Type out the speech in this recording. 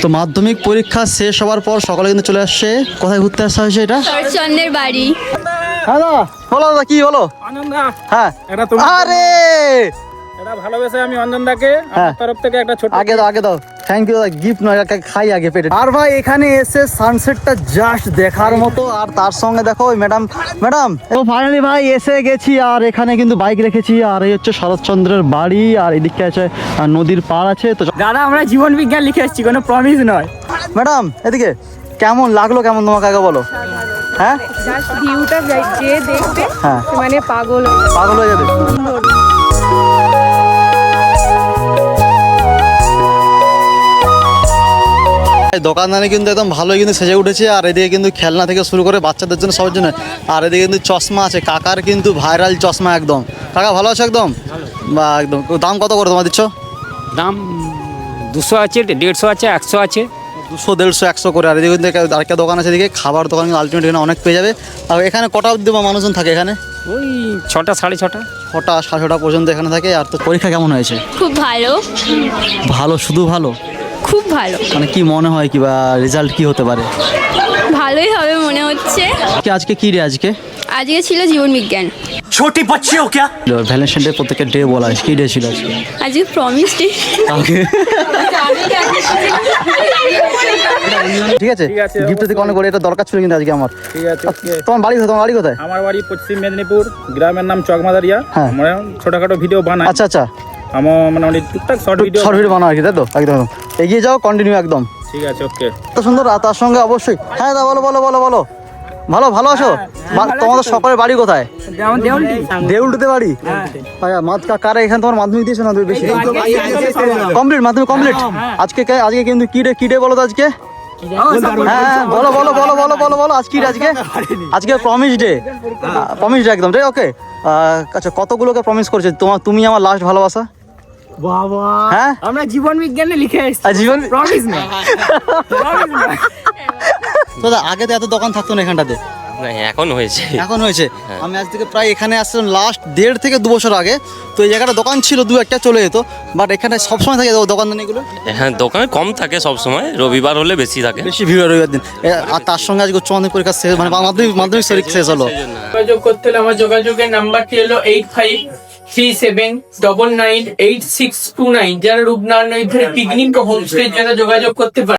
তো মাধ্যমিক পরীক্ষা শেষ হওয়ার পর সকালে কিন্তু চলে আসছে। কোথায় ঘুরতে আসা হয়েছে এটা? চন্দ্রের বাড়ি। হ্যাঁ দাদা বলো, দাদা কি বলো? অঞ্জনদা, হ্যাঁ আরে এটা ভালোবেসে আমি অঞ্জনদাকে হ্যাঁ। আমার তরফ থেকে একটা ছোট আগে দাও থ্যাংক ইউ দাদা, গিফট নয়, একটা খাই আগে পেটে। আর ভাই এখানে এসে সানসেটটা জাস্ট দেখার মতো। আর তার সঙ্গে দেখো ওই ম্যাডাম তো ফাইনালি ভাই এসে গেছি। আর এখানে কিন্তু বাইক রেখেছি। আর এই হচ্ছে শরৎচন্দ্রের বাড়ি। আর এদিকে আছে নদীর পাড় আছে। তো দাদা আমরা জীবন বিজ্ঞান লিখে এসেছি, কোনো প্রমিস নয়। ম্যাডাম এদিকে কেমন লাগলো, কেমন তোমাকে আগে বলো? হ্যাঁ জাস্ট ভিউটা যে দেখবে হ্যাঁ মানে পাগল হয়ে যাবে। দোকানদানি কিন্তু একদম ভালোই কিন্তু সেজে উঠেছে। আর এদিকে কিন্তু খেলনা থেকে শুরু করে বাচ্চাদের জন্য সবার জন্য। আর এদিকে কিন্তু চশমা আছে, কাকার কিন্তু ভাইরাল চশমা একদম। কাকা ভালো আছে একদম? বা একদম। দাম কত করে তোমার দিচ্ছ? দাম 200 আছে, 150 আছে, 100 আছে। 200, 150, 100 করে। আর এদিকে কিন্তু আরেকটা দোকান আছে, এদিকে খাবার দোকান কিন্তু আলটিমেট এখানে অনেক পেয়ে যাবে। আর এখানে কটা অবধি মানুষজন থাকে এখানে? ওই 6টা 6:30। 6টা 6:30 পর্যন্ত এখানে থাকে। আর তো পরীক্ষা কেমন হয়েছে? খুব ভালো, ভালো, শুধু ভালো? খুব ভালো, মানে কি মনে হয় কি বা রেজাল্ট কি হতে পারে? ভালোই হবে মনে হচ্ছে। আজকে কি রে? আজকে ছিল জীবন বিজ্ঞান। छोटी बच्ची हो क्या? ভ্যালেন্টাইন ডে প্রত্যেকের ডে বলা হয়, কি ডে ছিল আজকে? আজকে প্রমিস ডে। ঠিক আছে, ঠিক আছে, গিফট থেকে অনেক বড়, এটা দরকার ছিল কিন্তু আজকে আমার। ঠিক আছে, ওকে। তোমার বাড়ি কোথায়? আমার বাড়ি পশ্চিম মেদিনীপুর, গ্রামের নাম চকমাদারিয়া। হ্যাঁ। আমরা ছোটখাটো ভিডিও বানাই। আচ্ছা আমার মানে টুকটাক শর্ট ভিডিও বানাও আর কি, তাই তো? একদম এগিয়ে যাও, কন্টিনিউ একদম। ঠিক আছে, ওকে। এত সুন্দর। আর তার সঙ্গে অবশ্যই হ্যাঁ দা বলো ভালো আছো? তোমাদের সকলের বাড়ি কোথায়? দেউলটিতে বাড়ি। কারা এখানে তোমার মাধ্যমিক দিয়েছো না? বেশি কমপ্লিট, মাধ্যমিক কমপ্লিট। আজকে কিন্তু কি ডে বলো তো আজকে? হ্যাঁ বলো আজকে প্রমিস ডে একদম তাই। ওকে আচ্ছা, কতগুলোকে প্রমিস করেছে তুমি আমার লাস্ট ভালোবাসা? বাবা, হ্যাঁ আমরা জীবন বিজ্ঞানে লিখে এসেছি, জীবন প্রমিস না। তো আগে তো এত দোকান থাকতো না এখানটাতে? এখন হয়েছে। আমি আজ থেকে প্রায় এখানে আসছিলাম লাস্ট 1.5 থেকে 2 বছর আগে। তো এই জায়গাটা দোকান ছিল, 2-1টা চলে যেত, বাট এখানে সবসময় থাকে দোকানদানিগুলো। হ্যাঁ, দোকানে কম থাকে সব সময়, রবিবার হলে বেশি থাকে, বেশি ভিড় হয় রবিবার দিন। আর তার সঙ্গে আজকে উচ্চ মাধ্যমিক পরীক্ষা শেষ, মানে মাধ্যমিক পরীক্ষা শেষ হলো। যোগাযোগ করতে হলে আমার যোগাযোগের নাম্বারটি হলো 8537998629। যারা রূপনারায়ণ পিকনিক হোমস্টের জন্য যোগাযোগ করতে পারে।